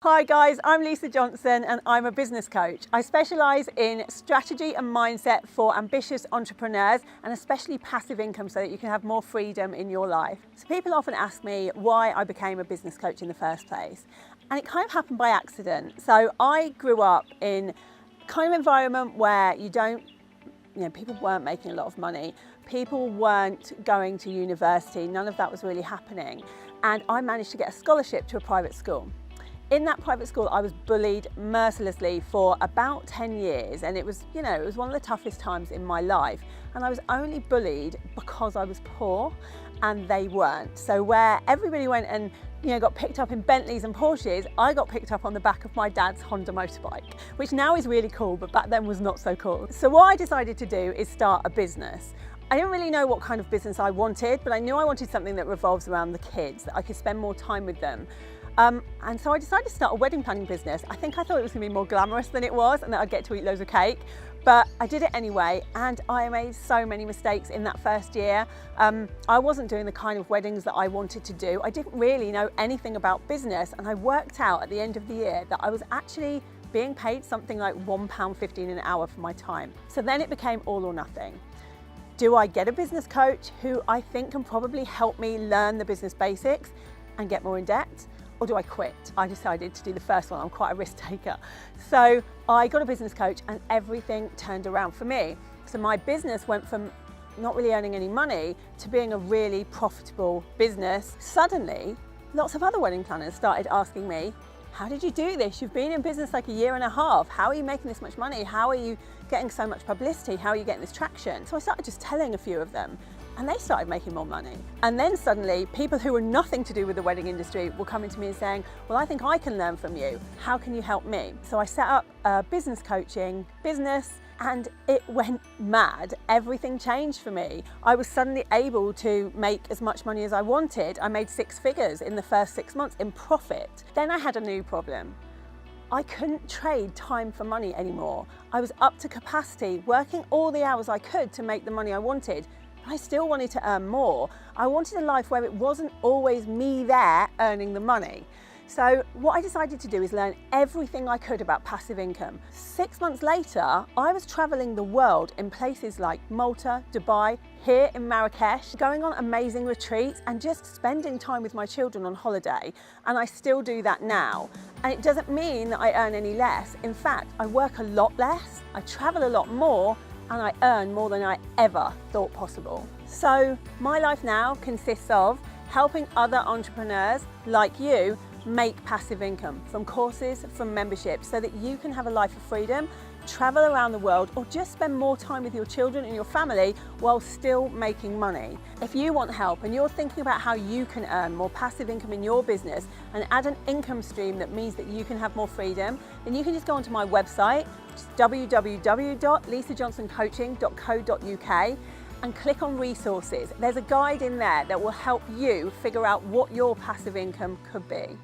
Hi guys, I'm Lisa Johnson and I'm a business coach. I specialise in strategy and mindset for ambitious entrepreneurs and especially passive income so that you can have more freedom in your life. So people often ask me why I became a business coach in the first place. And it kind of happened by accident. So I grew up in a kind of environment where people weren't making a lot of money. People weren't going to university. None of that was really happening. And I managed to get a scholarship to a private school. In that private school, I was bullied mercilessly for about 10 years. And it was one of the toughest times in my life. And I was only bullied because I was poor and they weren't. So where everybody went and got picked up in Bentleys and Porsches, I got picked up on the back of my dad's Honda motorbike, which now is really cool, but back then was not so cool. So what I decided to do is start a business. I didn't really know what kind of business I wanted, but I knew I wanted something that revolves around the kids, that I could spend more time with them. And so I decided to start a wedding planning business. I think I thought it was going to be more glamorous than it was and that I'd get to eat loads of cake, but I did it anyway, and I made so many mistakes in that first year. I wasn't doing the kind of weddings that I wanted to do. I didn't really know anything about business, and I worked out at the end of the year that I was actually being paid something like £1.15 an hour for my time. So then it became all or nothing. Do I get a business coach who I think can probably help me learn the business basics and get more in debt? Or do I quit? I decided to do the first one. I'm quite a risk taker. So I got a business coach and everything turned around for me. So my business went from not really earning any money to being a really profitable business. Suddenly, lots of other wedding planners started asking me, how did you do this? You've been in business like a year and a half. How are you making this much money? How are you getting so much publicity? How are you getting this traction? So I started just telling a few of them, and they started making more money. And then suddenly, people who were nothing to do with the wedding industry were coming to me and saying, well, I think I can learn from you. How can you help me? So I set up a business coaching business, and it went mad. Everything changed for me. I was suddenly able to make as much money as I wanted. I made 6 figures in the first 6 months in profit. Then I had a new problem. I couldn't trade time for money anymore. I was up to capacity, working all the hours I could to make the money I wanted. I still wanted to earn more. I wanted a life where it wasn't always me there earning the money. So what I decided to do is learn everything I could about passive income. 6 months later, I was traveling the world in places like Malta, Dubai, here in Marrakesh, going on amazing retreats and just spending time with my children on holiday. And I still do that now. And it doesn't mean that I earn any less. In fact, I work a lot less, I travel a lot more, and I earn more than I ever thought possible. So my life now consists of helping other entrepreneurs like you make passive income from courses, from memberships, so that you can have a life of freedom, travel around the world, or just spend more time with your children and your family while still making money. If you want help and you're thinking about how you can earn more passive income in your business and add an income stream that means that you can have more freedom, then you can just go onto my website, which is www.lisajohnsoncoaching.co.uk, and click on resources. There's a guide in there that will help you figure out what your passive income could be.